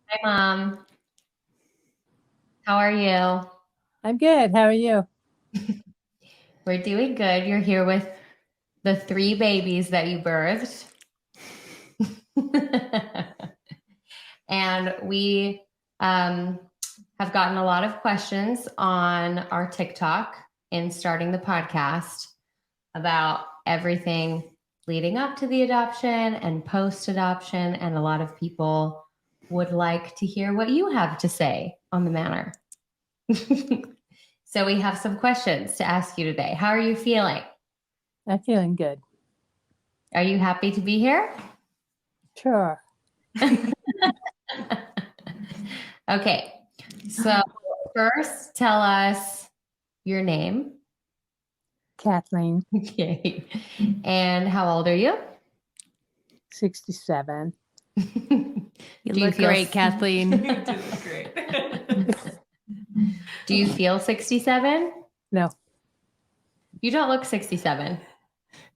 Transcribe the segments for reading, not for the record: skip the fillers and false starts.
Hi, Mom. How are you? I'm good. How are you? We're doing good. You're here with the three babies that you birthed. And we have gotten a lot of questions on our TikTok in starting the podcast about everything leading up to the adoption and post adoption. And a lot of people would like to hear what you have to say on the matter. So we have some questions to ask you today. How are you feeling? I'm feeling good. Are you happy to be here? Sure. Okay. So first, tell us your name. Kathleen, Okay. And how old are you? 67. You Do look feel great, Kathleen. You do look great. Do you feel 67? No, You don't look 67.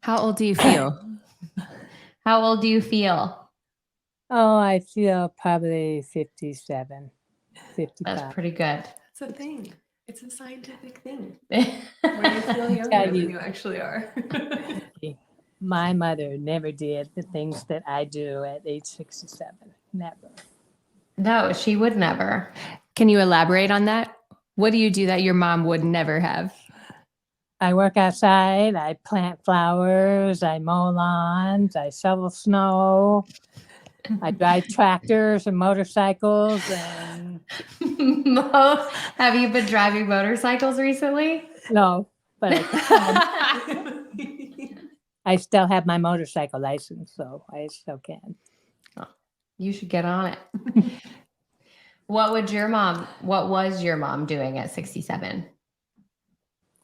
How old do you feel? How old do you feel? I feel probably 57, 55. That's pretty good. It's a thing. It's a scientific thing. Well, Where you feel younger Yeah, than you- you actually are. My mother never did the things that I do at age 67. Never. no, she would never. Can you elaborate on that? What do you do that your mom would never have? I work outside. I plant flowers. I mow lawns. I shovel snow. I drive tractors and motorcycles. And Have you been driving motorcycles recently? no, but I still have my motorcycle license, so I still can. You should get on it. What was your mom doing at 67?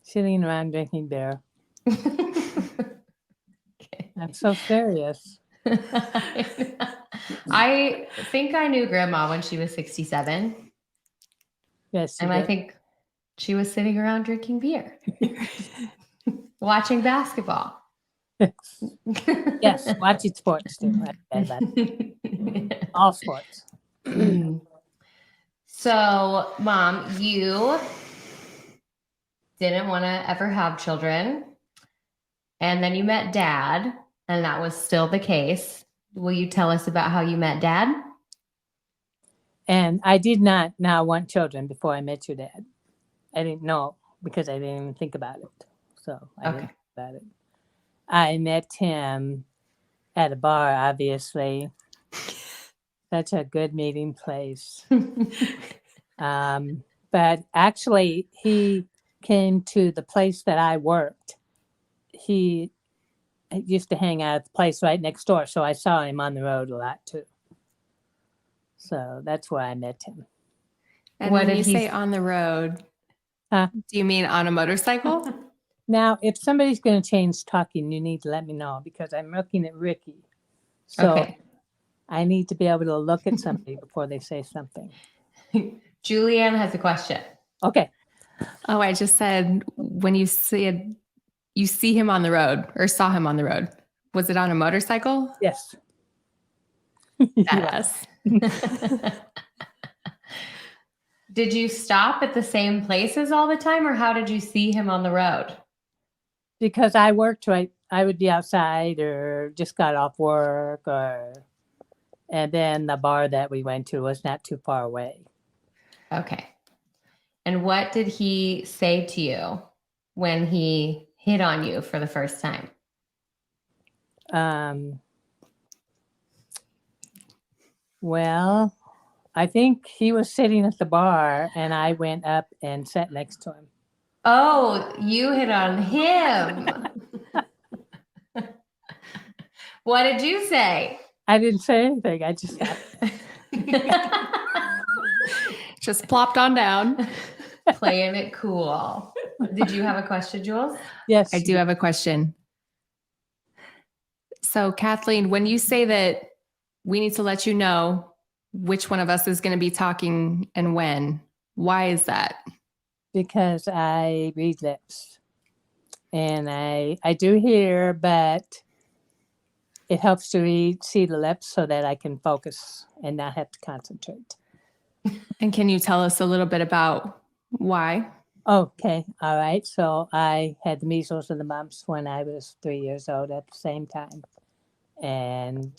Sitting around drinking beer. Okay. I'm so serious. I think I knew grandma when she was 67. Yes, you And I did. think she was sitting around drinking beer, watching basketball. Yes, watching sports too. I love all sports. So, Mom, you didn't want to ever have children. And then you met Dad, and that was still the case. Will you tell us about how you met Dad? And I did not now want children before I met your dad. I didn't know because I didn't even think about it. So I didn't Okay. think about it. I met him at a bar, obviously. Such a good meeting place. But actually, he came to the place that I worked. He used to hang out at the place right next door, so I saw him on the road a lot too. So that's where I met him. And What when did you he- say on the road, Huh? do you mean on a motorcycle? Now, if somebody's going to change talking, you need to let me know because I'm looking at Rikki. So Okay. I need to be able to look at somebody before they say something. Julianne has a question. Okay. Oh, I just said when you said you see him on the road or saw him on the road. Was it on a motorcycle? Yes. Badass. Did you stop at the same places all the time, or how did you see him on the road? Because I worked right, I would be outside or just got off work, and then the bar that we went to was not too far away. Okay. And what did he say to you when he hit on you for the first time? Well, I think he was sitting at the bar and I went up and sat next to him. Oh, you hit on him. What did you say? I didn't say anything. I just sat. Just plopped on down. Playing it cool. Did you have a question, Jules? Yes. I do have a question. So, Kathleen, when you say that we need to let you know which one of us is going to be talking and when, why is that? Because I read lips. And I do hear, but It helps to see the lips so that I can focus and not have to concentrate. And can you tell us a little bit about why? Okay, all right. So I had the measles and the mumps when I was 3 years old at the same time. And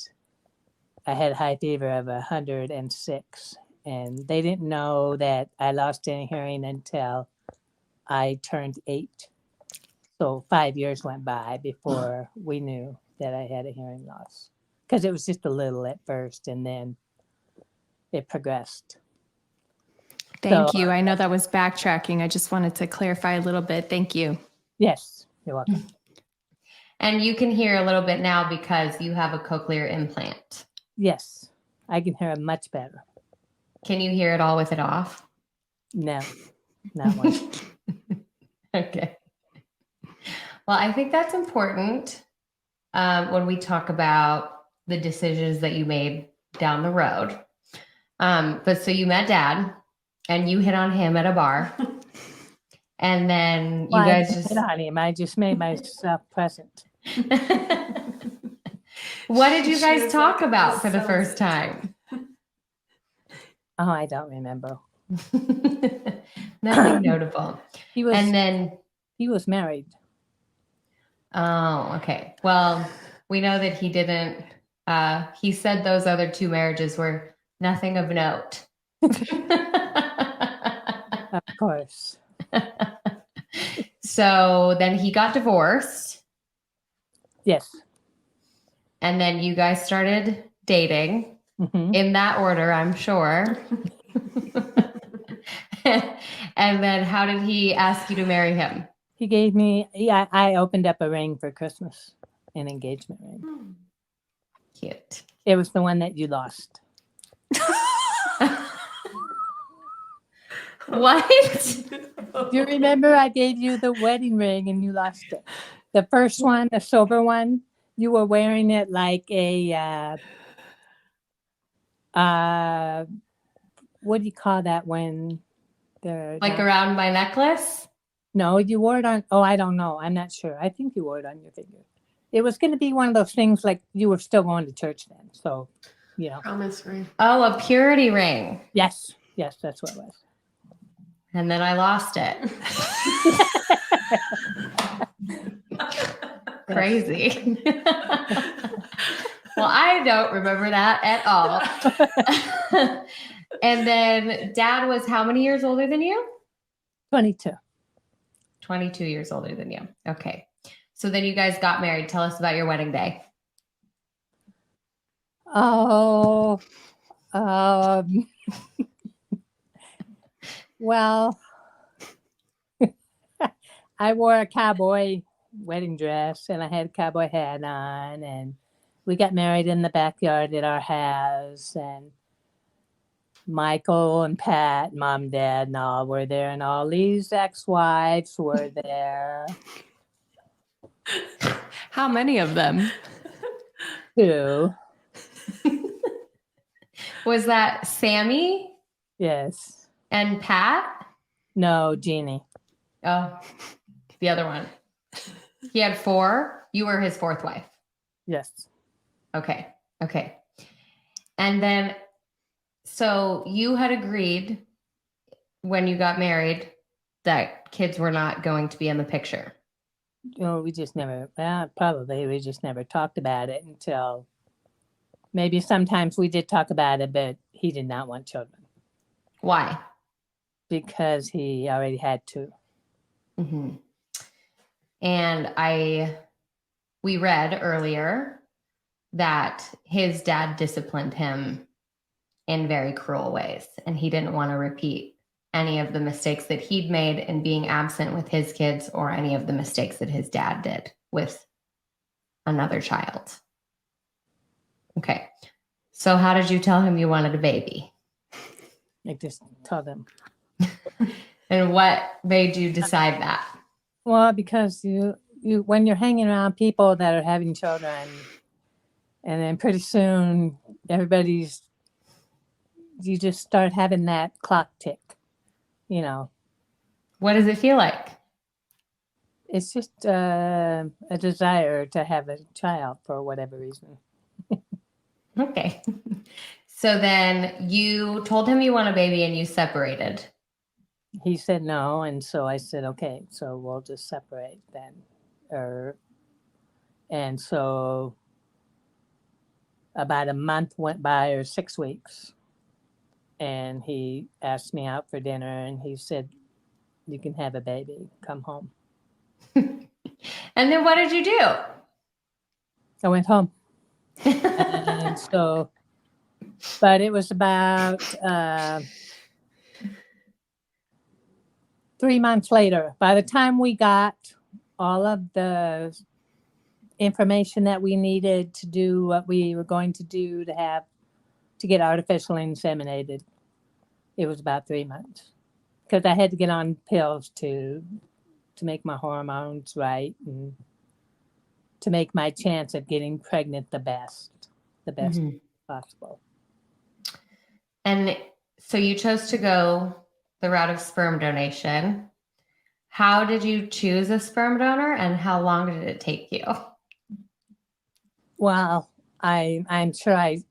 I had a high fever of 106. And they didn't know that I lost any hearing until I turned 8. So 5 years went by before we knew that I had a hearing loss. Because it was just a little at first and then it progressed. Thank So, you. I know that was backtracking. I just wanted to clarify a little bit. Thank you. Yes, you're welcome. And you can hear a little bit now because you have a cochlear implant. Yes, I can hear it much better. Can you hear it all with it off? No, not one. Okay. Well, I think that's important when we talk about the decisions that you made down the road. But so you met Dad and you hit on him at a bar. And then you Well, I guys didn't just. hit on him. I just made myself present. What did you She guys was talk like, about "This for the sounds first it." time? Oh, I don't remember. Nothing notable. He was And then, married. oh, okay. Well, we know that he didn't. He said those other 2 marriages were nothing of note. Of course. So then he got divorced, Yes. and then you guys started dating Hmm. in that order, I'm sure. And then how did he ask you to marry him? He gave me, I opened up a ring for Christmas, an engagement ring. Cute. It was the one that you lost. What? You remember I gave you the wedding ring and you lost it. The first one, the silver one, you were wearing it like a, what do you call that when they're Like not- around my necklace? No, you wore it on, oh, I don't know. I'm not sure. I think you wore it on your finger. It was going to be one of those things like you were still going to church then. So, you know. Promise ring. Oh, a purity ring. Yes, that's what it was. And then I lost it. Crazy. Well, I don't remember that at all. And then Dad was how many years older than you? 22. 22 years older than you. Okay. So then you guys got married. Tell us about your wedding day. Oh, well, I wore a cowboy wedding dress and I had a cowboy hat on, and we got married in the backyard at our house, and Michael and Pat, mom, dad, and all were there, and all these ex-wives were there How many of them? too. Was that Sammy Yes. and Pat? No, Jeannie. Oh, the other one. He had 4. You were his 4th wife. Yes. Okay. And then, so you had agreed when you got married that kids were not going to be in the picture. We just never, probably we just never talked about it until maybe sometimes we did talk about it, but he did not want children Why? because he already had 2. Mm-hmm. And we read earlier that his dad disciplined him in very cruel ways, and he didn't want to repeat any of the mistakes that he'd made in being absent with his kids or any of the mistakes that his dad did with another child. Okay. So how did you tell him you wanted a baby? I just told him. And what made you decide that? Well, because you when you're hanging around people that are having children, and then pretty soon you just start having that clock tick, you know. What does it feel like? It's just a desire to have a child for whatever reason. Okay. So then you told him you want a baby and you separated. He said no, and so I said, okay, so we'll just separate then. And so about a month went by, or 6 weeks, and he asked me out for dinner, and he said, you can have a baby, come home. And then what did you do? I went home. And so, but it was about 3 months later. By the time we got all of the information that we needed to do what we were going to do to get artificially inseminated, it was about 3 months, because I had to get on pills to make my hormones right and to make my chance of getting pregnant the best possible. And so you chose to go the route of sperm donation. How did you choose a sperm donor and how long did it take you? Well, I'm sure I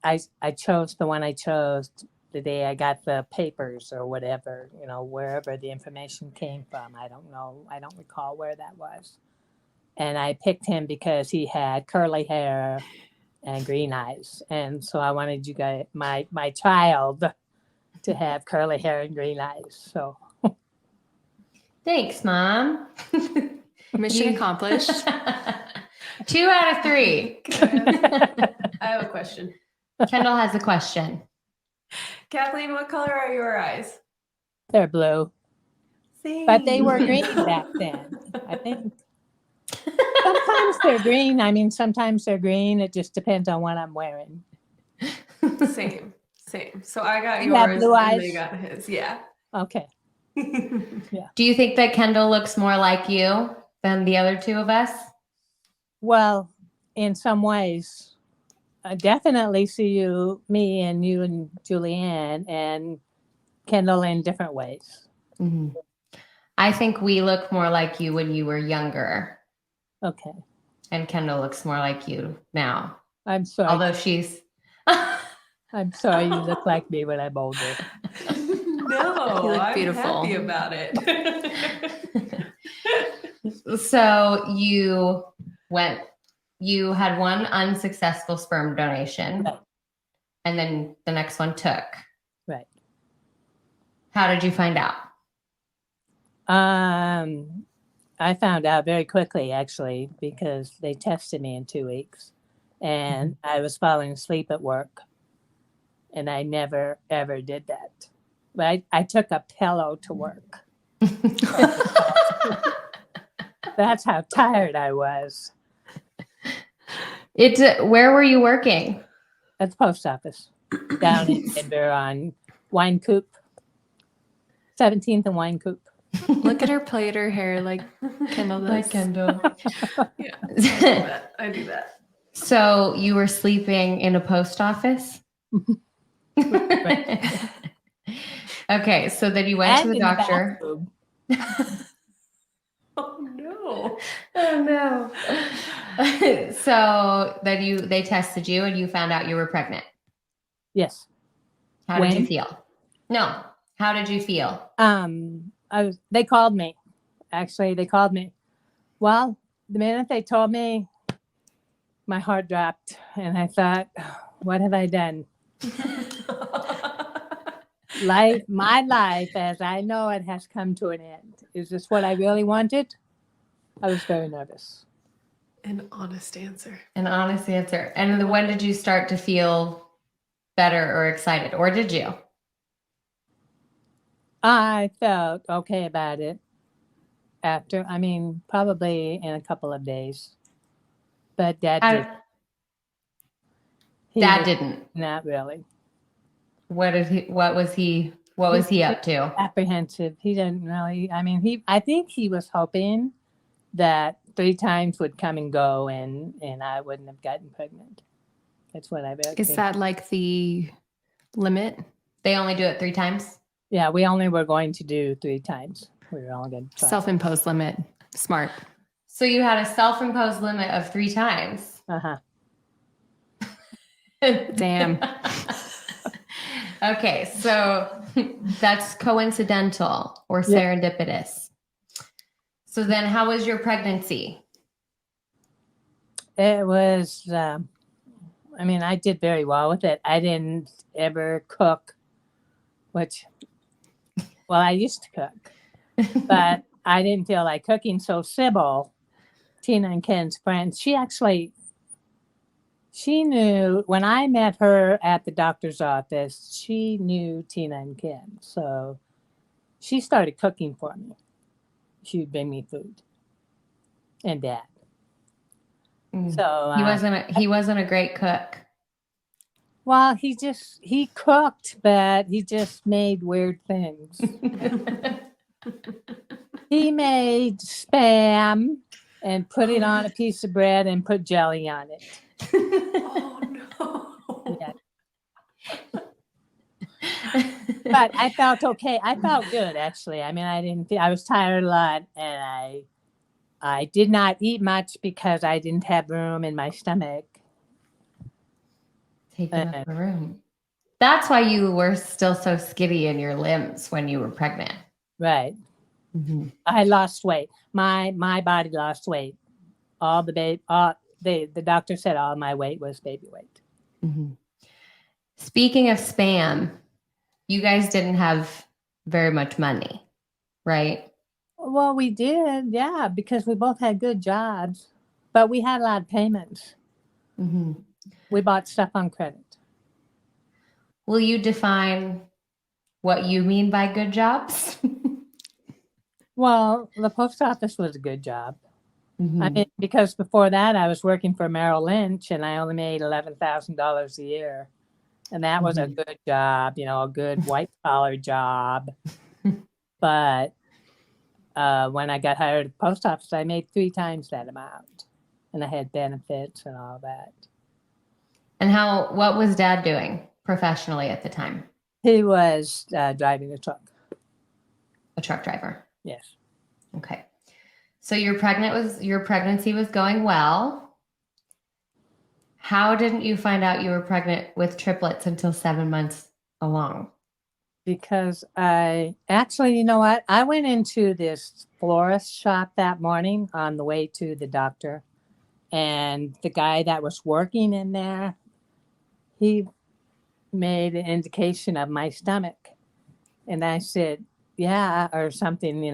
chose the one I chose the day I got the papers or whatever, wherever the information came from. I don't know. I don't recall where that was. And I picked him because he had curly hair and green eyes. And so I wanted you guys, my child, to have curly hair and green eyes. So Thanks, Mom. Mission accomplished. 2 out of 3. I have a question. Kendall has a question. Kathleen, what color are your eyes? they're blue, Same. but they were green back then, I think. Sometimes they're green. I mean, sometimes they're green. It just depends on what I'm wearing. Same. So I got You have yours blue and eyes? they got his. Yeah. Okay. Do you think that Kendall looks more like you than the other 2 of us? Well, in some ways, I definitely see me and you and Julianne and Kendall in different ways. Mm-hmm. I think we look more like you when you were younger. Okay. And Kendall looks more like you now. I'm sorry. Although she's... I'm sorry you look like me when I'm older. No, You look I'm beautiful. happy about it. So you had one unsuccessful sperm donation, Right. and then the next one took. Right. How did you find out? I found out very quickly, actually, because they tested me in 2 weeks, and I was falling asleep at work, and I never, ever did that. But I took a pillow to work. That's how tired I was. Where were you working? At the post office down in Denver on Wine Coop, 17th and Wine Coop. Look at her plait her hair like Kendall does. Like Kendall. Yeah, I do that. So you were sleeping in a post office? Okay, so then you went to the doctor. Oh no. Oh no. So then they tested you and you found out you were pregnant. Yes. How did you feel? No. How did you feel? They called me. Actually, they called me. Well, the minute they told me, my heart dropped, and I thought, what have I done? My life as I know it has come to an end. Is this what I really wanted? I was very nervous. An honest answer. An honest answer. And when did you start to feel better or excited? Or did you? I felt okay about it probably in a couple of days. But Dad didn't. Not really. What was he up to? Apprehensive. He didn't really. I think he was hoping that 3 times would come and go, and I wouldn't have gotten pregnant. That's what I really think. Is that like the limit? They only do it 3 times? Yeah, we only were going to do 3 times. We were only going to try. Self-imposed limit. Smart. So you had a self-imposed limit of 3 times. Uh-huh. Damn. Okay, so that's coincidental or Yeah. serendipitous. So then how was your pregnancy? It was, I mean, I did very well with it. I didn't ever cook, which, well, I used to cook, but I didn't feel like cooking. So Sybil, Tina and Ken's friend, she knew when I met her at the doctor's office, she knew Tina and Ken. So she started cooking for me. She would bring me food and Dad. So he wasn't a great cook. well, he cooked, but he just made weird things. He made Spam and put it on a piece of bread and put jelly on it. Oh no. Yeah. But I felt okay. I felt good, actually. I mean, I was tired a lot, and I did not eat much because I didn't have room in my stomach. Taking up the room. That's why you were still so skinny in your limbs when you were pregnant. Right. Mm-hmm. I lost weight. My body lost weight. The doctor said all my weight was baby weight. Mm-hmm. Speaking of Spam, you guys didn't have very much money, right? Well, we did, yeah, because we both had good jobs, but we had a lot of payments. Mm-hmm. We bought stuff on credit. Will you define what you mean by good jobs? Well, the post office was a good job. Mm-hmm. I mean, because before that, I was working for Merrill Lynch, and I only made $11,000 a year, and that was a good job, a good white collar job. But when I got hired at the post office, I made 3 times that amount, and I had benefits and all that. And what was Dad doing professionally at the time? He was driving a truck. A truck driver. Yes. Okay. So your pregnancy was going well. How didn't you find out you were pregnant with triplets until 7 months along? Because you know what? I went into this florist shop that morning on the way to the doctor, and the guy that was working in there, he made an indication of my stomach. And I said, yeah, or something,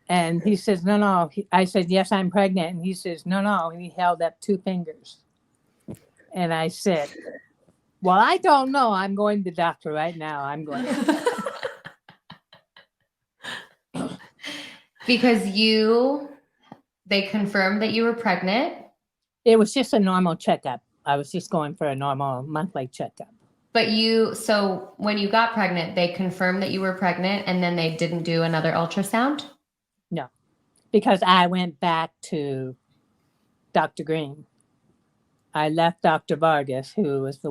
And he says, no. I said, yes, I'm pregnant. And he says, no. And he held up 2 fingers. And I said, well, I don't know. I'm going to the doctor right now. I'm going. Because they confirmed that you were pregnant. It was just a normal checkup. I was just going for a normal monthly checkup. But so when you got pregnant, they confirmed that you were pregnant, and then they didn't do another ultrasound? No, because I went back to Dr. Green. I left Dr. Vargas, who was the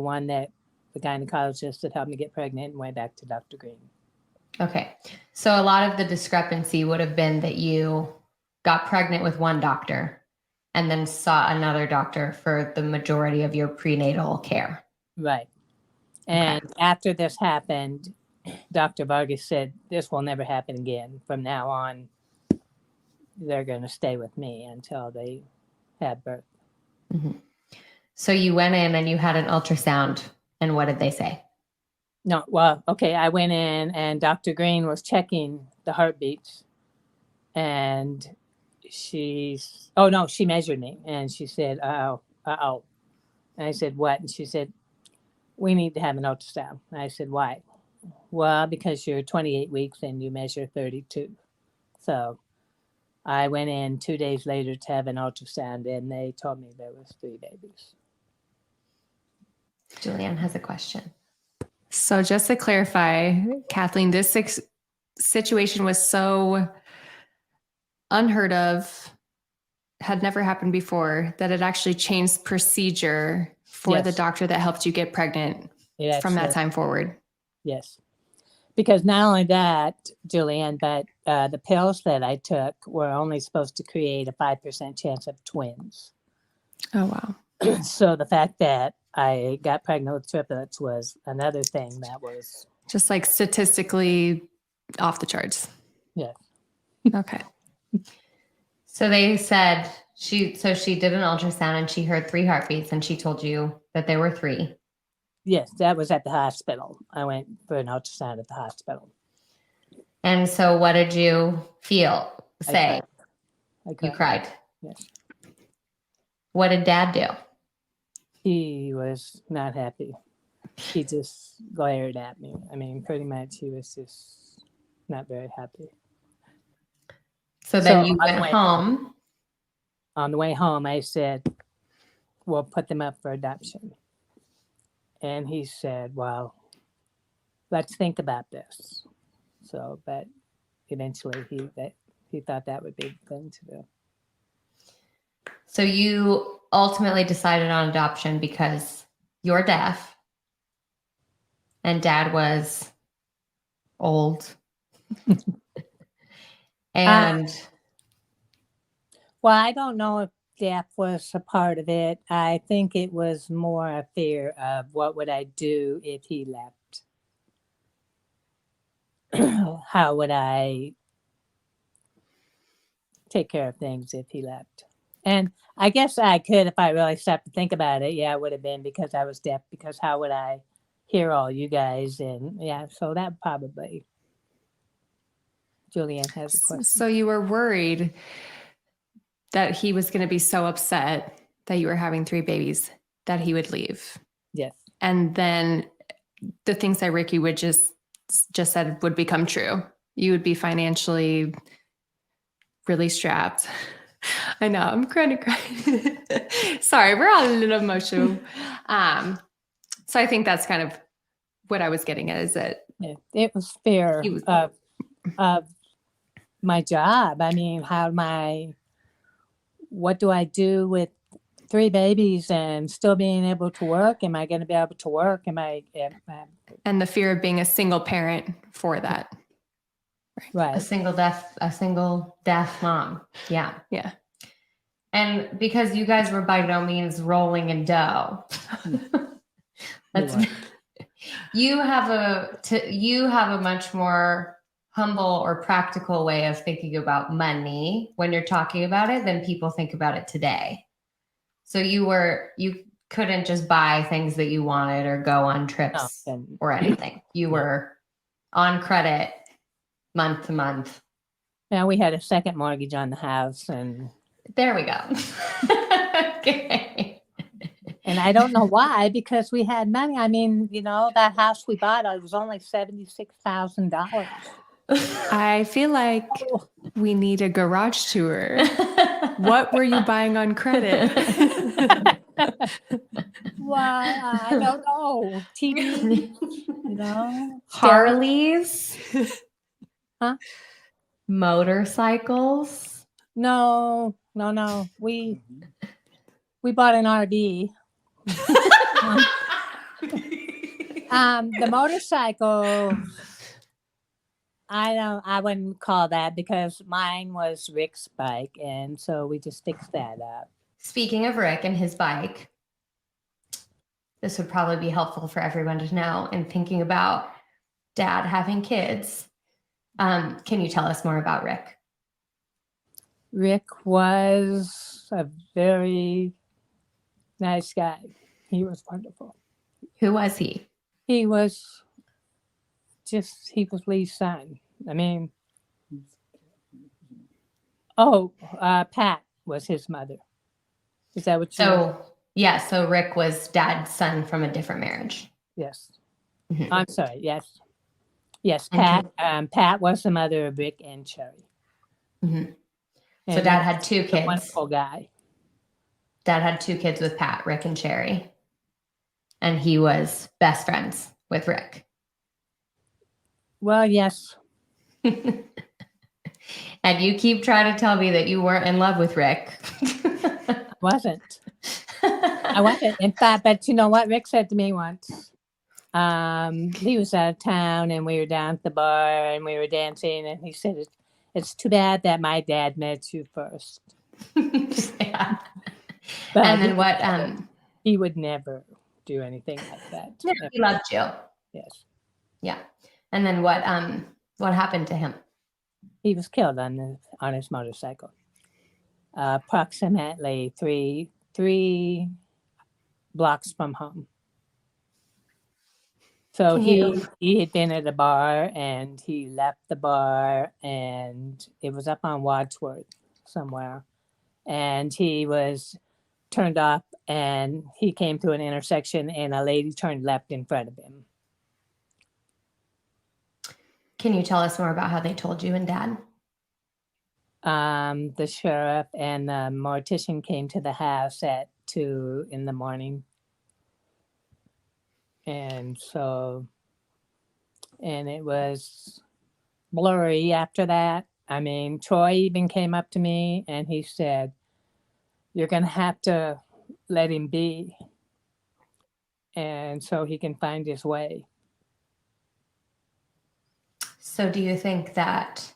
gynecologist that helped me get pregnant, and went back to Dr. Green. Okay. So a lot of the discrepancy would have been that you got pregnant with one doctor and then saw another doctor for the majority of your prenatal care. Right. And after this happened, Dr. Vargas said, this will never happen again. From now on, they're going to stay with me until they have birth. Mm-hmm. So you went in and you had an ultrasound, and what did they say? No, well, okay, I went in and Dr. Green was checking the heartbeats, and she measured me, and she said, uh-oh. And I said, what? And she said, we need to have an ultrasound. And I said, why? Well, because you're 28 weeks and you measure 32. So I went in 2 days later to have an ultrasound, and they told me there was 3 babies. Julianne has a question. So just to clarify, Kathleen, this situation was so unheard of, had never happened before, that it actually changed procedure for the doctor that helped you get pregnant from that time forward. Yes. Because not only that, Julianne, but the pills that I took were only supposed to create a 5% chance of twins. Oh, wow. So the fact that I got pregnant with triplets was another thing that was, Just like statistically off the charts. yeah. Okay. So they said she did an ultrasound and she heard 3 heartbeats and she told you that there were 3. Yes, that was at the hospital. I went for an ultrasound at the hospital. And so what did you feel? Say? I You cried. Yes. What did Dad do? He was not happy. He just glared at me. I mean, pretty much he was just not very happy. So then So you on the went way- home. On the way home, I said, we'll put them up for adoption. And he said, well, let's think about this. So, but eventually he thought that would be the thing to do. So you ultimately decided on adoption because you're deaf and Dad was old. And Well, I don't know if death was a part of it. I think it was more a fear of what would I do if he left? How would I take care of things if he left? And I guess I could if I really stopped to think about it. Yeah, it would have been because I was deaf, because how would I hear all you guys? And yeah, so that probably. Julianne has a question. So you were worried that he was going to be so upset that you were having 3 babies that he would leave. Yes. And then the things that Rikki would just said would become true. You would be financially really strapped. I know, I'm kind of crying. Sorry, we're all a little emotional. So I think that's kind of what I was getting at, is that Yeah, it was fear He was- of my job. I mean, what do I do with 3 babies and still being able to work? Am I going to be able to work? and the fear of being a single parent for that. a Right. single deaf mom. Yeah. Yeah. And because you guys were by no means rolling in dough. That's weren't. you have a much more humble or practical way of thinking about money when you're talking about it than people think about it today. So you couldn't just buy things that you wanted or go on trips No, and- or anything. You were on credit month to month. Now we had a second mortgage on the house, and There we go. Okay. and I don't know why, because we had money. I mean, that house we bought, it was only $76,000. I feel like we need a garage tour. What were you buying on credit? Well, I don't know. TV, Harleys? Huh? Motorcycles? No. We bought an RV. The motorcycle, I wouldn't call that, because mine was Rick's bike, and so we just fixed that up. Speaking of Rick and his bike, this would probably be helpful for everyone to know in thinking about Dad having kids. Can you tell us more about Rick? Rick was a very nice guy. He was wonderful. Who was he? He was Lee's son. I mean, Pat was his mother. Is that what you So Rick was Dad's son from a different marriage. Yes. Mhm. I'm sorry. Yes. Yes, And Pat. Pat was the mother of Rick and Cherry. Mhm. So And Dad had 2 he's a kids. wonderful guy. Dad had 2 kids with Pat, Rick and Cherry. And he was best friends with Rick. Well, yes. And you keep trying to tell me that you weren't in love with Rick. I wasn't. In fact, but you know what Rick said to me once? He was out of town, and we were down at the bar, and we were dancing, and he said, it's too bad that my dad met you first. Yeah. But And then what? he would never do anything like that. No, he loved you. Yes. Yeah. And then what? What happened to him? He was killed on his motorcycle. Approximately three blocks from home. So he had been at a bar, and he left the bar, and it was up on Wadsworth somewhere, and he was turned off, and he came to an intersection, and a lady turned left in front of him. Can you tell us more about how they told you and Dad? The sheriff and the mortician came to the house at 2 a.m. And it was blurry after that. I mean, Troy even came up to me and he said, "You're going to have to let him be, and so he can find his way." So do you think that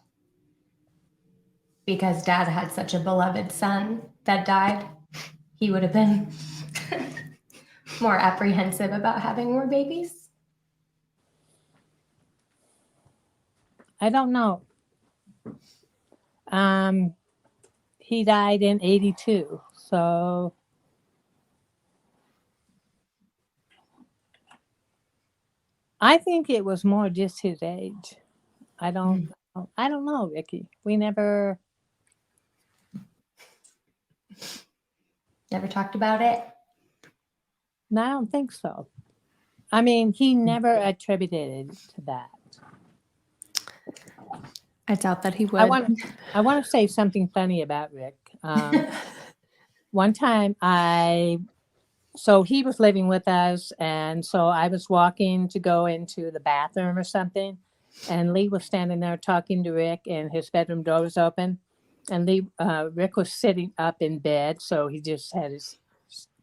because Dad had such a beloved son that died, he would have been more apprehensive about having more babies? I don't know. He died in 1982, so I think it was more just his age. I don't know, Rikki. We never talked about it? No, I don't think so. I mean, he never attributed it to that. I doubt that he would. I want to say something funny about Rick. One time so he was living with us, and so I was walking to go into the bathroom or something, and Lee was standing there talking to Rick, and his bedroom door was open, and Rick was sitting up in bed, so he just had his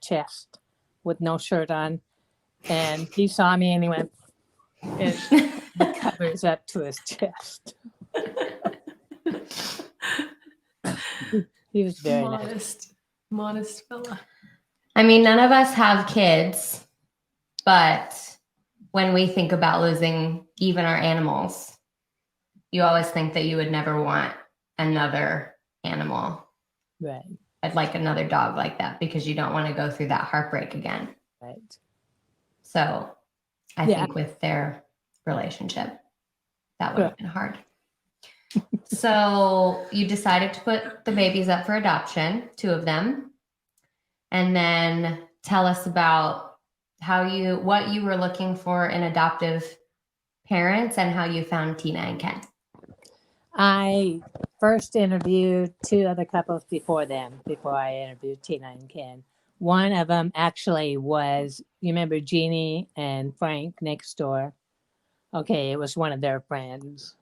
chest with no shirt on, and he saw me, and he went, and the covers up to his chest. He was very modest fella. I mean, none of us have kids, but when we think about losing even our animals, you always think that you would never want another animal. Right. I'd like another dog like that because you don't want to go through that heartbreak again. Right. So I think with their relationship, that would have been hard. So you decided to put the babies up for adoption, 2 of them. And then tell us about what you were looking for in adoptive parents and how you found Tina and Ken. I first interviewed 2 other couples before I interviewed Tina and Ken. One of them actually was, you remember Jeannie and Frank next door? Okay, it was one of their friends.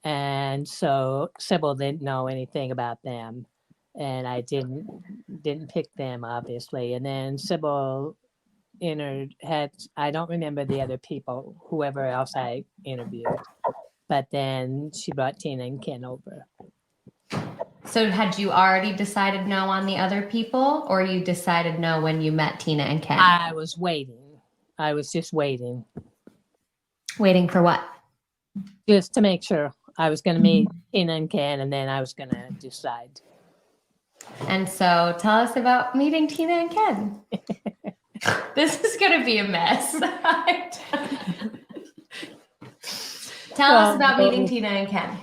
And so Sybil didn't know anything about them. And I didn't pick them, obviously. And then Sybil I don't remember the other people, whoever else I interviewed. But then she brought Tina and Ken over. So had you already decided no on the other people, or you decided no when you met Tina and Ken? I was waiting. I was just waiting. Waiting for what? Just to make sure. I was going to meet Tina and Ken, and then I was going to decide. And so tell us about meeting Tina and Ken. This is going to be a mess. Tell us about meeting Tina and Ken.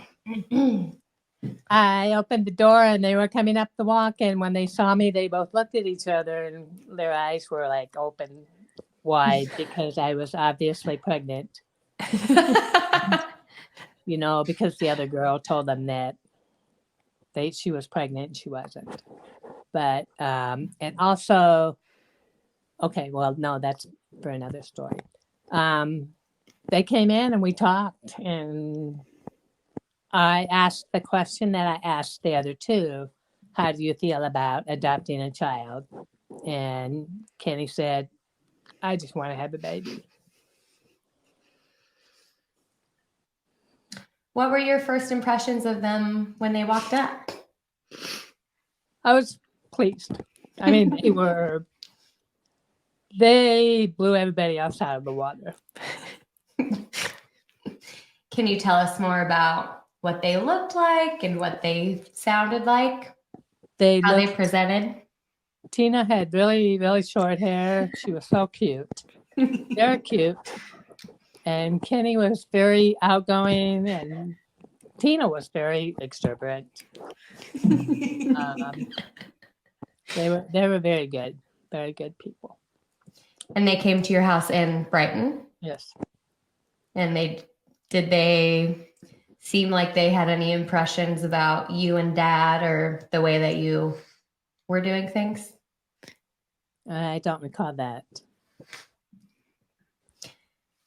I opened the door and they were coming up the walk, and when they saw me, they both looked at each other and their eyes were like open wide because I was obviously pregnant. Because the other girl told them that she was pregnant and she wasn't. But, and also, okay, well, no, that's for another story. They came in and we talked, and I asked the question that I asked the other 2, how do you feel about adopting a child? And Kenny said, I just want to have a baby. What were your first impressions of them when they walked up? I was pleased. I mean, they blew everybody else out of the water. Can you tell us more about what they looked like and what they sounded like? How they presented? Tina had really, really short hair. She was so cute. Very cute. And Kenny was very outgoing, and Tina was very extravagant. They were very good people. And they came to your house in Brighton? Yes. And did they seem like they had any impressions about you and Dad or the way that you were doing things? I don't recall that.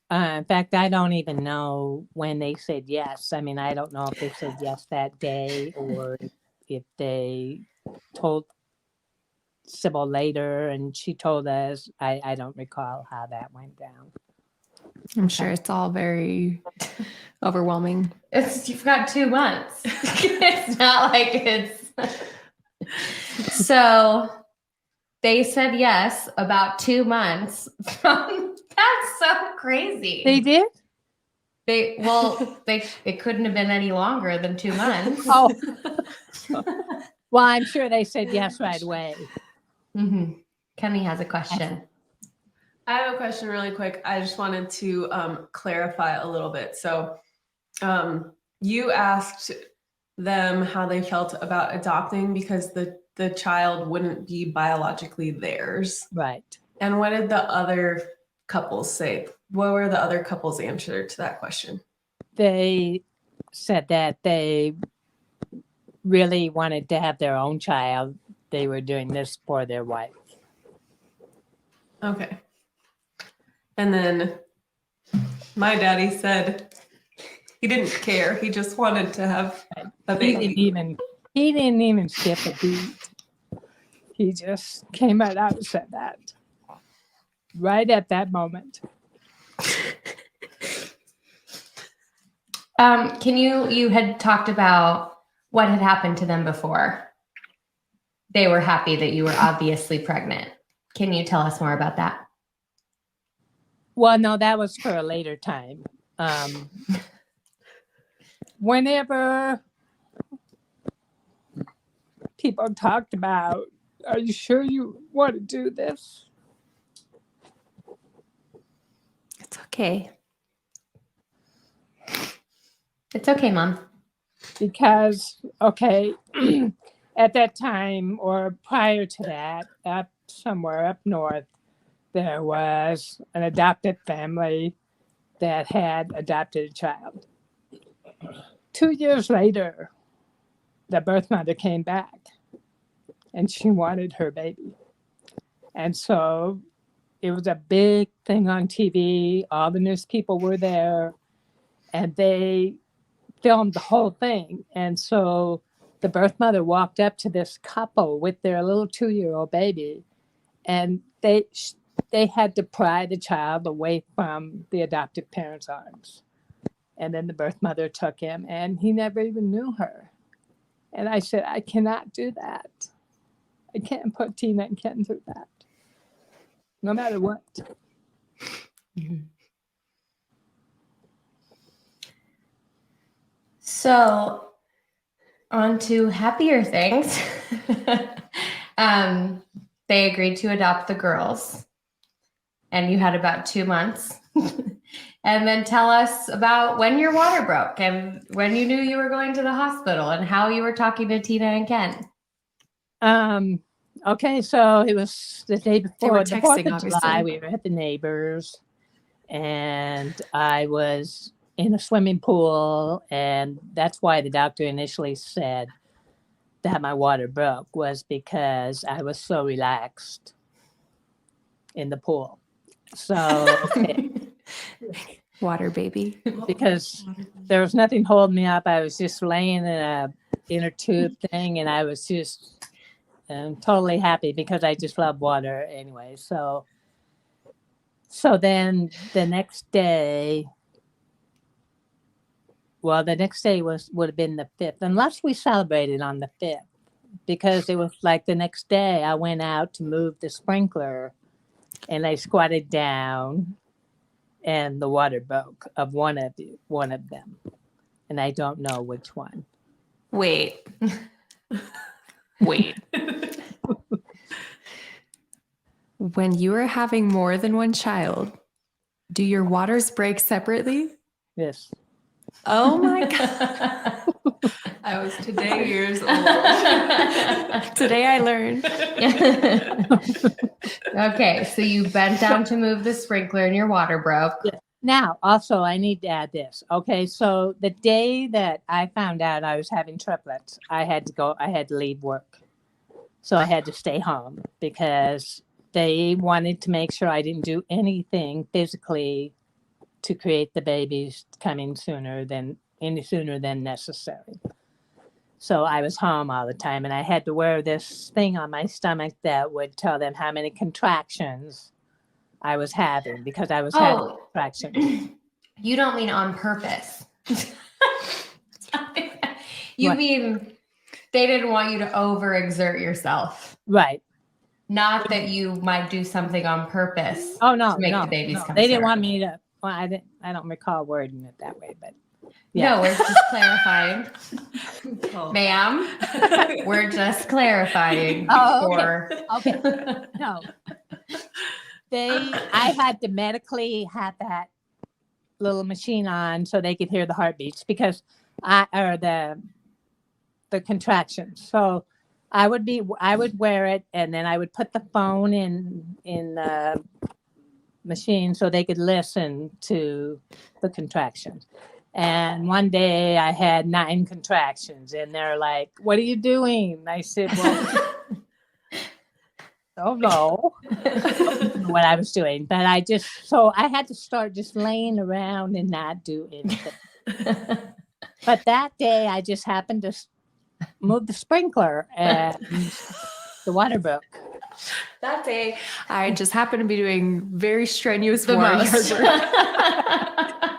In fact, I don't even know when they said yes. I mean, I don't know if they said yes that day or if they told Sybil later and she told us. I don't recall how that went down. I'm sure it's all very overwhelming. You've got 2 months. It's not like it's... So they said yes about 2 months from... That's so crazy. They did? It couldn't have been any longer than 2 months. Oh. Well, I'm sure they said yes right away. Mm-hmm. Kenny has a question. I have a question really quick. I just wanted to clarify a little bit. So you asked them how they felt about adopting because the child wouldn't be biologically theirs. Right. And what did the other couples say? What were the other couples' answer to that question? They said that they really wanted to have their own child. They were doing this for their wife. Okay. And then my daddy said he didn't care. He just wanted to have a baby. He didn't even skip a beat. He just came right out and said that. Right at that moment. You had talked about what had happened to them before. They were happy that you were obviously pregnant. Can you tell us more about that? Well, no, that was for a later time. Whenever people talked about, are you sure you want to do this? It's okay. It's okay, Mom. Because, okay, at that time or prior to that, somewhere up north, there was an adopted family that had adopted a child. 2 years later, the birth mother came back and she wanted her baby. And so it was a big thing on TV. All the news people were there and they filmed the whole thing. And so the birth mother walked up to this couple with their little 2-year-old baby, and they had to pry the child away from the adoptive parents' arms. And then the birth mother took him, and he never even knew her. And I said, I cannot do that. I can't put Tina and Ken through that, no matter what. Mm-hmm. So, on to happier things. They agreed to adopt the girls, and you had about 2 months. And then tell us about when your water broke and when you knew you were going to the hospital and how you were talking to Tina and Ken. Okay, so it was the day before the 4th of obviously. July. We were at the neighbors, and I was in a swimming pool, and that's why the doctor initially said that my water broke, was because I was so relaxed in the pool. So, okay. Water baby. Because there was nothing holding me up. I was just laying in a inner tube thing, and I was just totally happy because I just love water anyway. So then the next day, Well, the next day would have been the 5th, unless we celebrated on the 5th, because it was like the next day I went out to move the sprinkler, and I squatted down, and the water broke of one of them, and I don't know which one. Wait. When you are having more than one child, do your waters break separately? Yes. Oh my God. I was today years old. Today I learned. Okay, so you bent down to move the sprinkler and your water broke. Now, also, I need to add this. Okay, so the day that I found out I was having triplets, I had to leave work. So I had to stay home because they wanted to make sure I didn't do anything physically to create the babies coming any sooner than necessary. So I was home all the time, and I had to wear this thing on my stomach that would tell them how many contractions I was having, because I was having contractions. You don't mean on purpose. You What? mean they didn't want you to overexert yourself. Right. Not that you might do something on purpose. Oh, no, to make no, the babies no. come They didn't sooner. want me to. Well, I don't recall wording it that way, but yeah. No, we're just clarifying. Oh. Ma'am, we're just clarifying. Oh, for... Okay. No. I had to medically have that little machine on so they could hear the heartbeats, because the contractions. So I would wear it, and then I would put the phone in the machine so they could listen to the contractions. And one day I had 9 contractions, and they're like, "What are you doing?" I said, "Well, don't know what I was doing, but I had to start just laying around and not do anything." But that day I just happened to move the sprinkler, and the water broke. That day, I just happened to be doing very strenuous The work. most.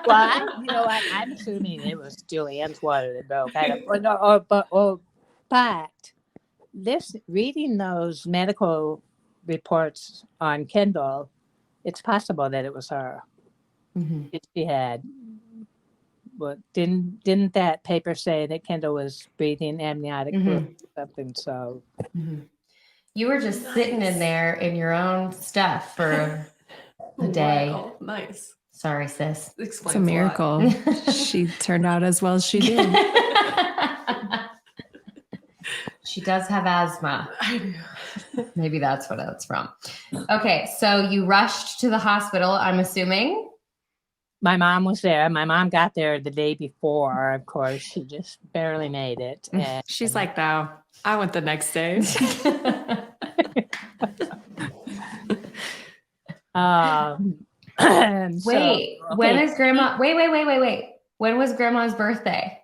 Well, you know what? I'm assuming it was Julianne's water that broke. But reading those medical reports on Kendall, it's possible that it was her. Mhm. If she had. But didn't that paper say that Kendall was breathing amniotic fluid or something? So You were just sitting in there in your own stuff for a day. Wow, nice. Sorry, sis. Explains It's a miracle. She turned out as well as she did. She does have asthma. I do. Maybe that's what that's from. Okay, so you rushed to the hospital, I'm assuming. my mom was there. My mom got there the day before. Of course, she just barely made it. And She's like, no, I went the next day. and Wait, so, when okay, is grandma? Wait. When was grandma's birthday?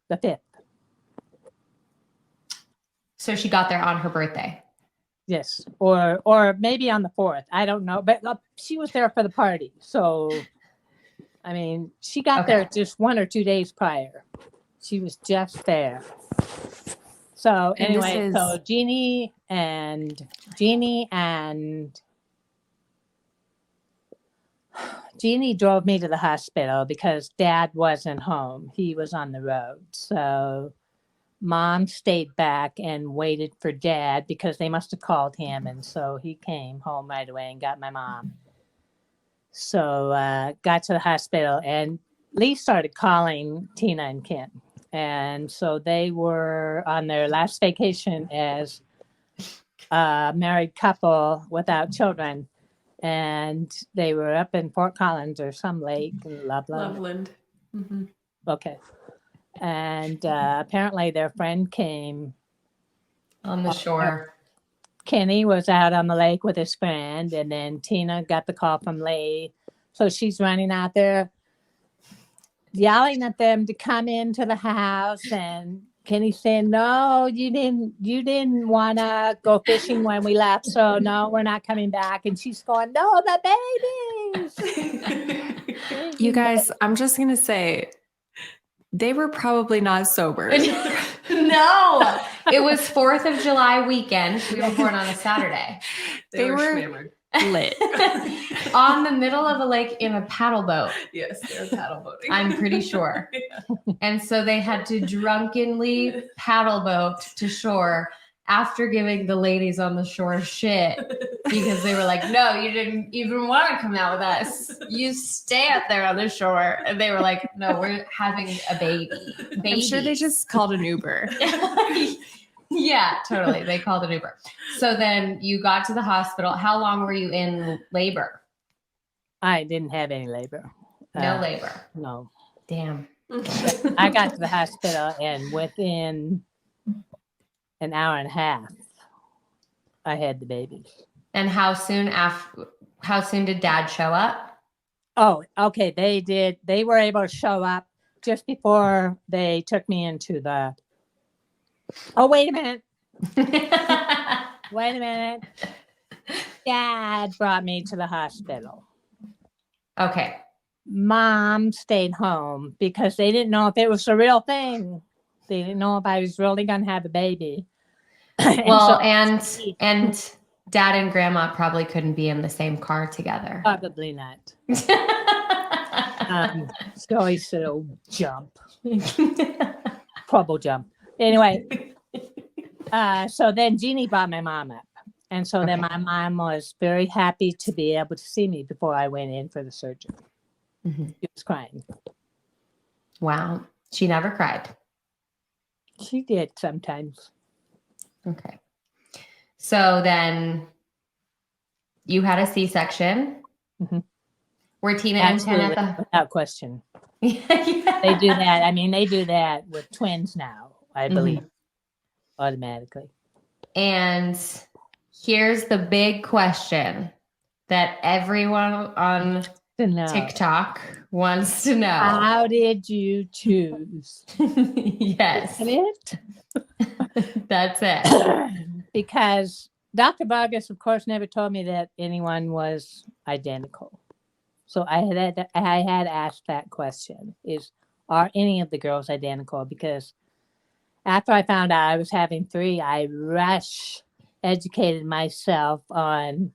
the 5th. So she got there on her birthday. Yes, or maybe on the 4th. I don't know, but she was there for the party. So, I mean, she got there just 1 or 2 days prior. She was just there. So And anyway, this so is- Jeannie and Jeannie drove me to the hospital because Dad wasn't home. He was on the road. So Mom stayed back and waited for Dad because they must have called him. And so he came home right away and got my mom. So got to the hospital, and Lee started calling Tina and Ken. And so they were on their last vacation as a married couple without children. And they were up in Fort Collins or some lake in Loveland. Loveland. Mm-hmm. Okay. And apparently their friend came. On the shore. Kenny was out on the lake with his friend, and then Tina got the call from Lee. So she's running out there, yelling at them to come into the house, and Kenny's saying, "No, you didn't want to go fishing when we left, so no, we're not coming back." And she's going, "No, the babies." You guys, I'm just going to say, They were probably not sober. No, it was 4th of July weekend. We were born on a Saturday. They were schmammered. lit. On the middle of a lake in a paddle boat. Yes, they were paddle boating. I'm pretty sure. Yeah. And so they had to drunkenly paddle boat to shore after giving the ladies on the shore shit because they were like, no, you didn't even want to come out with us. You stay up there on the shore. And they were like, no, we're having a baby. I'm sure they just called an Uber. Yeah, totally. They called an Uber. So then you got to the hospital. How long were you in labor? I didn't have any labor. No labor. No. Damn. I got to the hospital, and within an hour and a half, I had the baby. And how soon did Dad show up? Oh, okay. They did. They were able to show up just before they took me into the. Oh, wait a minute. Wait a minute. Dad brought me to the hospital. Okay. Mom stayed home because they didn't know if it was a real thing. They didn't know if I was really going to have a baby. Well, and Dad and Grandma probably couldn't be in the same car together. Probably not. So he said, "Oh, jump, trouble jump." Anyway, so then Jeannie brought my mom up, and so then my mom was very happy to be able to see me before I went in for the surgery. Mm-hmm. She was crying. Wow, she never cried. She did sometimes. Okay. So then you had a C-section. Mm-hmm. Were Tina and Ken Absolutely, at the... without question. Yeah. They do that. I mean, they do that with twins now, I believe, automatically. And here's the big question that everyone on TikTok wants to know. How did you choose? Yes. It? That's it. Because Dr. Vargas, of course, never told me that anyone was identical. So I had asked that question: are any of the girls identical? Because after I found out I was having 3, I educated myself on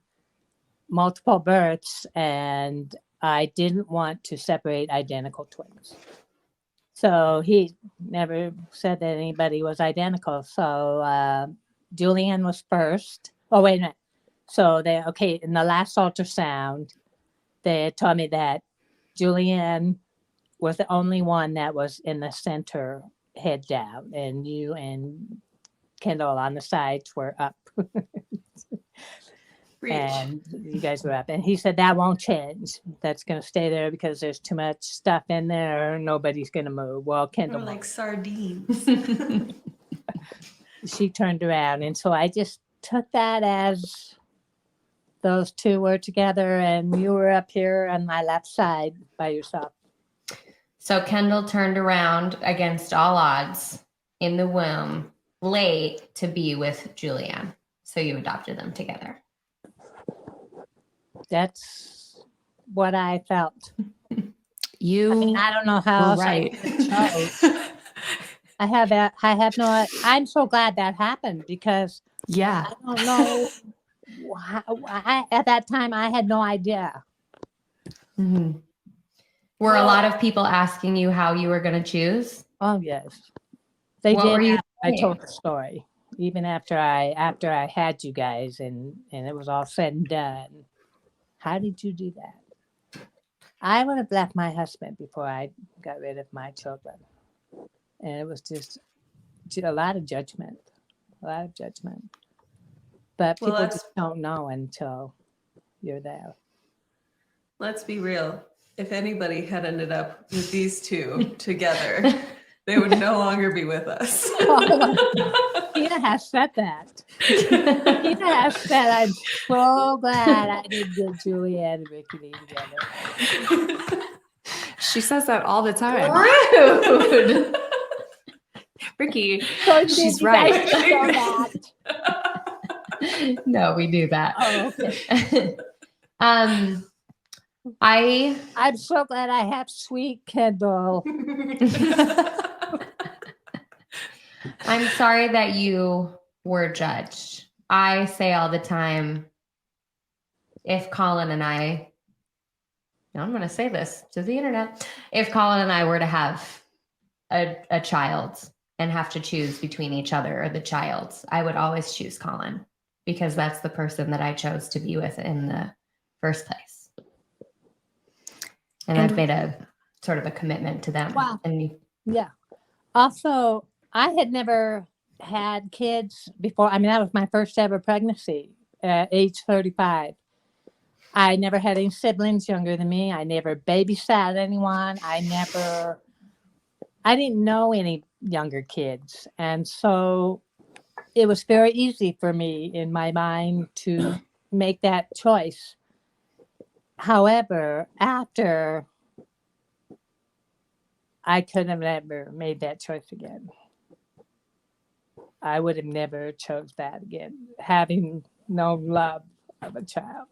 multiple births, and I didn't want to separate identical twins. So he never said that anybody was identical. So Julianne was first. Oh, wait a minute. So in the last ultrasound, they told me that Julianne was the only one that was in the center, head down, and you and Kendall on the sides were up. And you guys were up. And he said that won't change. That's going to stay there because there's too much stuff in there. Nobody's going to move. Well, Kendall. We're like sardines. She turned around. And so I just took that as those 2 were together, and you were up here on my left side by yourself. So Kendall turned around against all odds in the womb late to be with Julianne. So you adopted them together. That's what I felt. You I don't know how else right. I have no. I'm so glad that happened because Yeah. I don't know. At that time, I had no idea. Mm-hmm. Were a lot of people asking you how you were going to choose? Oh yes, they What did. were you I told the story even after I had you guys, and it was all said and done. How did you do that? I would have left my husband before I got rid of my children, and it was just a lot of judgment, But people just don't know until you're there. Let's be real. If anybody had ended up with these 2 together, they would no longer be with us. Tina has said that. Tina has said, I'm so glad I didn't get Julianne and Rikki together. She says that all the time. Rude. Rikki, So she's you right. guys know that? No, we do that. Oh, okay. I'm so glad I have sweet Kendall. I'm sorry that you were judged. I say all the time, if Colin and I'm going to say this to the internet, if Colin and I were to have a child and have to choose between each other or the child, I would always choose Colin because that's the person that I chose to be with in the first place. And I've made a sort of a commitment to them. Wow. And Yeah. Also, I had never had kids before. I mean, that was my first ever pregnancy at age 35. I never had any siblings younger than me. I never babysat anyone. I didn't know any younger kids. And so it was very easy for me in my mind to make that choice. However, after, I could have never made that choice again. I would have never chose that again. Having no love of a child,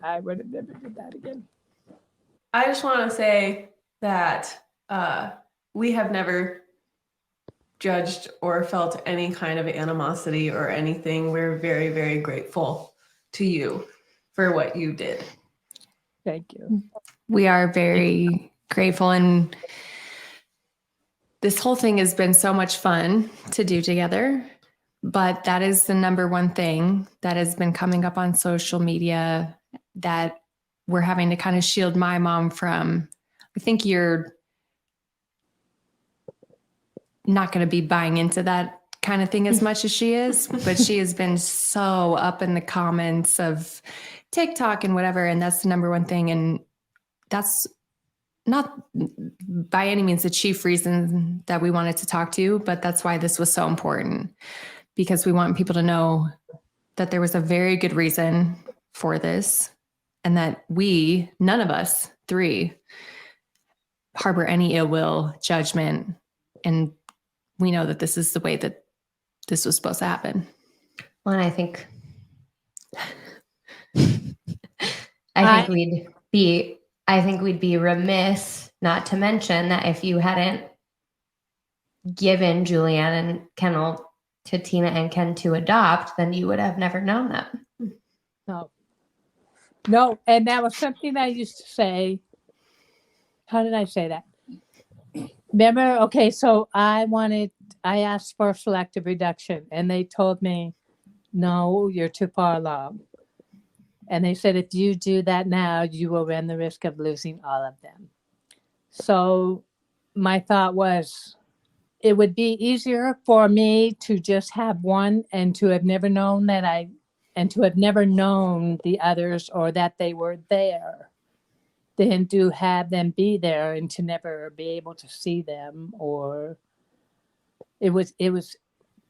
I would have never did that again. I just want to say that we have never judged or felt any kind of animosity or anything. We're very, very grateful to you for what you did. Thank you. We are very grateful, and this whole thing has been so much fun to do together. But that is the number one thing that has been coming up on social media that we're having to kind of shield my mom from. I think you're not going to be buying into that kind of thing as much as she is, but she has been so up in the comments of TikTok and whatever. And that's the number one thing. And that's not by any means the chief reason that we wanted to talk to you, but that's why this was so important, because we want people to know that there was a very good reason for this, and that none of us three harbor any ill will, judgment, and we know that this is the way that this was supposed to happen. well, and I think we'd be remiss not to mention that if you hadn't given Julianne and Kendall to Tina and Ken to adopt, then you would have never known them. No, and that was something I used to say. How did I say that? Remember? Okay, so I asked for selective reduction, and they told me, no, you're too far along. And they said, if you do that now, you will run the risk of losing all of them. So my thought was, it would be easier for me to just have one and to have never known and to have never known the others or that they were there, than to have them be there and to never be able to see them. Or it was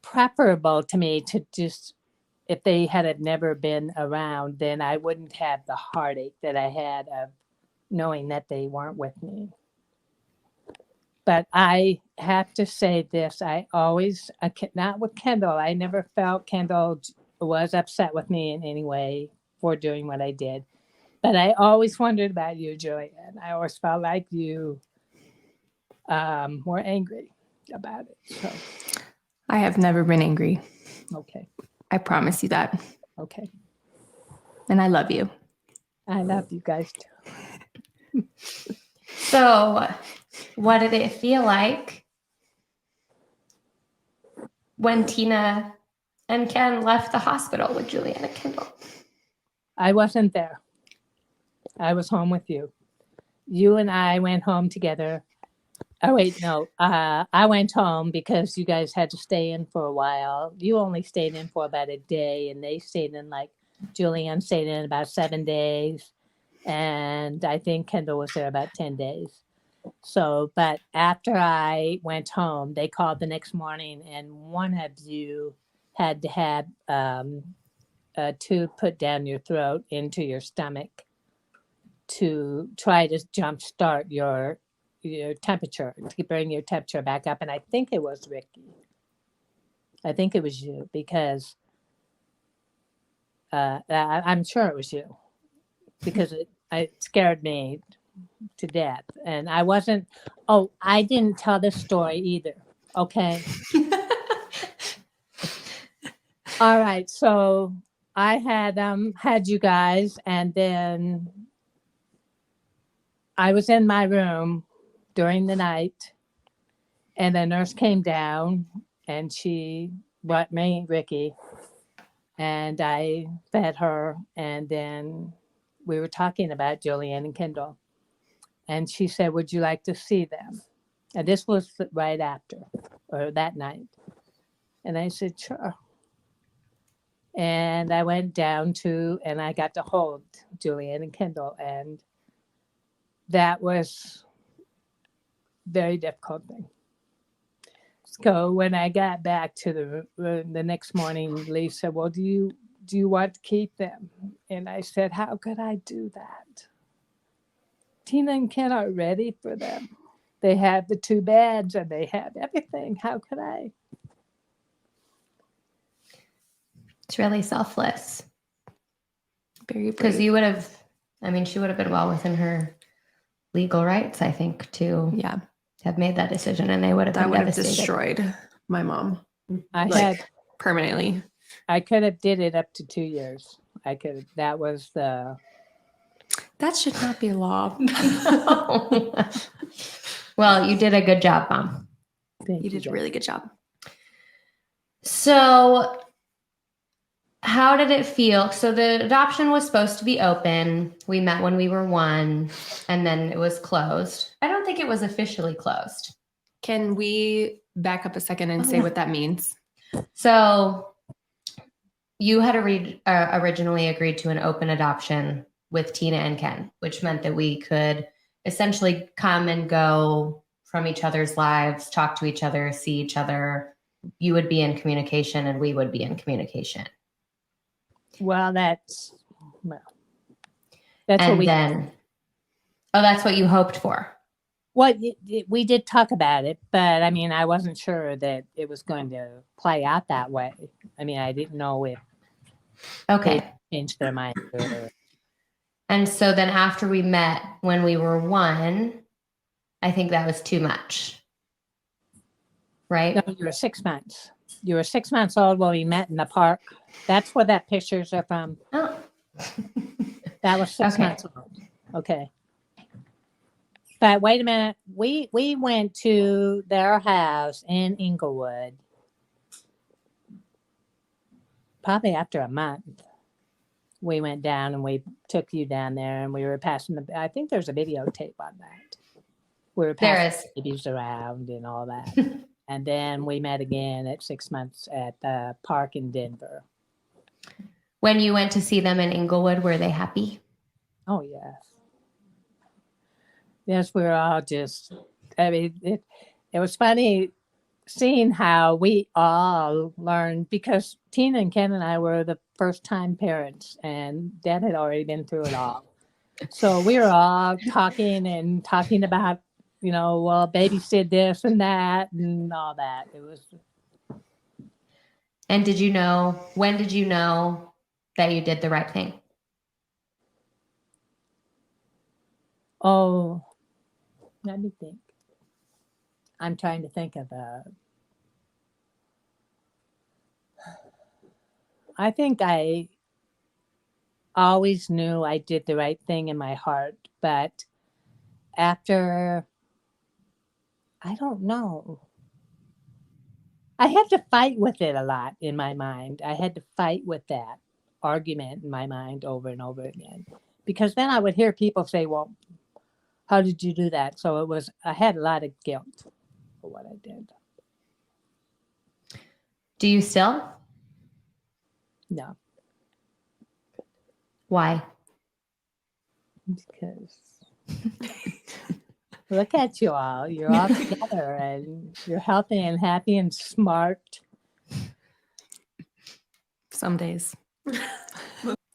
preferable to me to just, if they had never been around, then I wouldn't have the heartache that I had of knowing that they weren't with me. But I have to say this, not with Kendall, I never felt Kendall was upset with me in any way for doing what I did. But I always wondered about you, Julianne. I always felt like you were angry about it. So, I have never been angry. okay. I promise you that. Okay. And I love you. I love you guys too. So, what did it feel like when Tina and Ken left the hospital with Julianne and Kendall? I wasn't there. I was home with you. You and I went home together. Oh, wait, no. I went home because you guys had to stay in for a while. You only stayed in for about a day, and they stayed in, Julianne stayed in about 7 days. And I think Kendall was there about 10 days. So, but after I went home, they called the next morning, and one of you had to have a tube put down your throat into your stomach to try to jumpstart your temperature, to bring your temperature back up. And I think it was Rikki. I think it was you, because I'm sure it was you. because it scared me to death. And I didn't tell this story either. Okay. All right. So I had you guys, and then I was in my room during the night, and the nurse came down and she brought me Rikki, and I fed her, and then we were talking about Julian and Kendall, and she said, "Would you like to see them?" And this was right after, or that night. And I said, "Sure." And I went down and I got to hold Julian and Kendall, and that was very difficult thing. So when I got back to the room the next morning, Lee said, "Well, do you want to keep them?" And I said, "How could I do that? Tina and Ken are ready for them. They have the 2 beds and they have everything. How could I?" It's really selfless. Very Because brave. you would have, she would have been well within her legal rights, I think, to Yeah, have made that decision, and they would have that been would have devastated. destroyed my mom permanently. I could have did it up to 2 years. That was That should not be law. Well, you did a good job, Mom. You did a really good job. So how did it feel? So the adoption was supposed to be open. We met when we were 1, and then it was closed. I don't think it was officially closed. Can we back up a second and say what that means? So you had originally agreed to an open adoption with Tina and Ken, which meant that we could essentially come and go from each other's lives, talk to each other, see each other. You would be in communication and we would be in communication. that's what that's what you hoped for. Well, we did talk about it, but I wasn't sure that it was going to play out that way. I didn't know if Okay. they changed their mind. And so then after we met when we were 1, I think that was too much. Right? No, you were 6 months. You were 6 months old when we met in the park. That's where that pictures are from. Oh. That was 6 months old. Okay. But wait a minute. We went to their house in Inglewood probably after a month. We went down and we took you down there, and we were passing I think there's a videotape on that. We were passing babies around and all that. And then we met again at 6 months at the park in Denver. When you went to see them in Inglewood, were they happy? Oh, yes. Yes, we were all just, it was funny seeing how we all learned, because Tina and Ken and I were the first-time parents, and Dad had already been through it all. So we were all talking about, well, babies did this and that and all that. It was. And when did you know that you did the right thing? Oh, let me think. I'm trying to think of I think I always knew I did the right thing in my heart, but after, I don't know. I had to fight with it a lot in my mind. I had to fight with that argument in my mind over and over again, because then I would hear people say, "Well, how did you do that?" So I had a lot of guilt for what I did. Do you still? No. Why? Because look at you all. You're all together and you're healthy and happy and smart. Some days.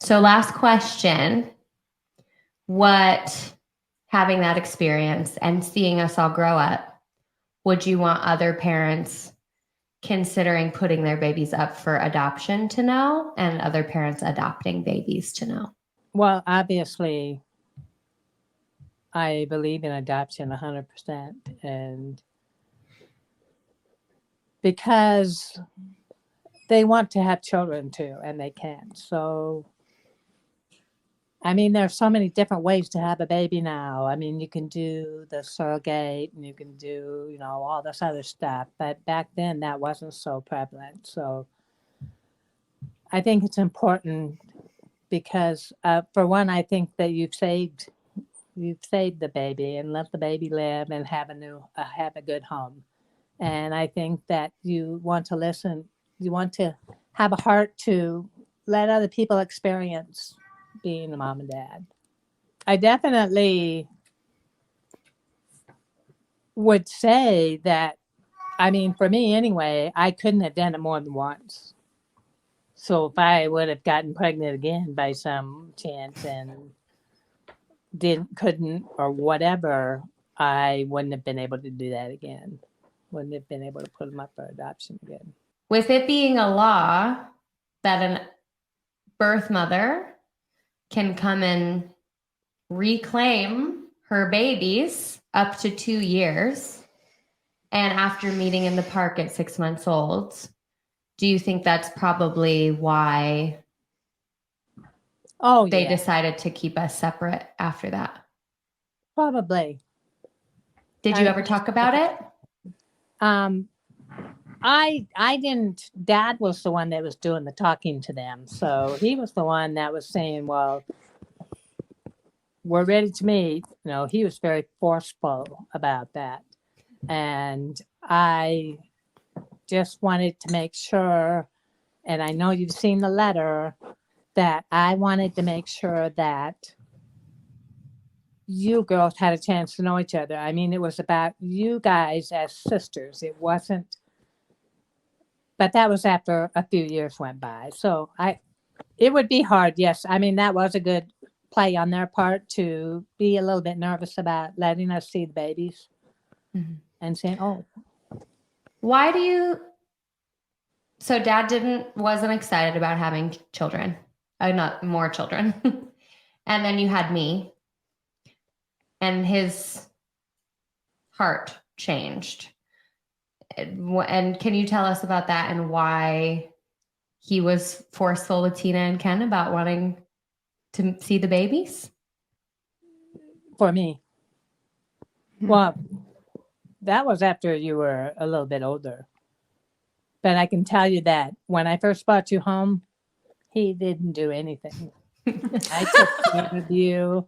So last question. What, having that experience and seeing us all grow up, would you want other parents considering putting their babies up for adoption to know, and other parents adopting babies to know? Well, obviously, I believe in adoption 100%. And because they want to have children too, and they can. So, I mean, there's so many different ways to have a baby now. I mean, you can do the surrogate and you can do, all this other stuff. But back then, that wasn't so prevalent. So, I think it's important because, for one, I think that you've saved the baby and let the baby live and have a good home. And I think that you want to listen. You want to have a heart to let other people experience being a mom and dad. I definitely would say that, I mean, for me anyway, I couldn't have done it more than once. So if I would have gotten pregnant again by some chance and couldn't or whatever, I wouldn't have been able to do that again. Wouldn't have been able to put them up for adoption again. With it being a law that a birth mother can come and reclaim her babies up to 2 years, and after meeting in the park at 6 months old, do you think that's probably why they decided to keep us separate after that? Probably. Did you ever talk about it? I didn't. Dad was the one that was doing the talking to them. So he was the one that was saying, well, we're ready to meet. He was very forceful about that. And I just wanted to make sure, and I know you've seen the letter, that I wanted to make sure that you girls had a chance to know each other. I mean, it was about you guys as sisters. It wasn't, but that was after a few years went by. So it would be hard. Yes. I mean, that was a good play on their part to be a little bit nervous about letting us see the babies and saying, oh. Why do you, so dad wasn't excited about having children, not more children. And then you had me. And his heart changed. And can you tell us about that and why he was forceful with Tina and Ken about wanting to see the babies? For me. Well, that was after you were a little bit older. But I can tell you that when I first brought you home, he didn't do anything. I took care of you.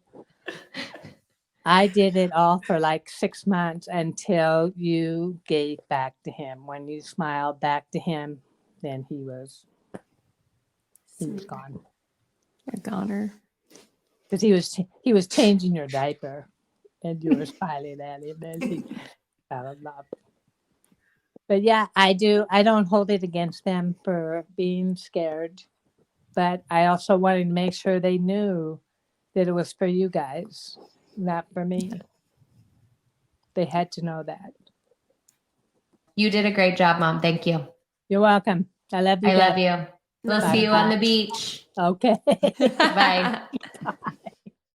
I did it all for like 6 months until you gave back to him. When you smiled back to him, then he was gone. A goner. Because he was changing your diaper, and you were smiling at him, and he fell in love. But yeah, I don't hold it against them for being scared, but I also wanted to make sure they knew that it was for you guys. Not for me. They had to know that. You did a great job, Mom. Thank you. You're welcome. I love you. I love you. We'll see you on the beach. Okay. Bye.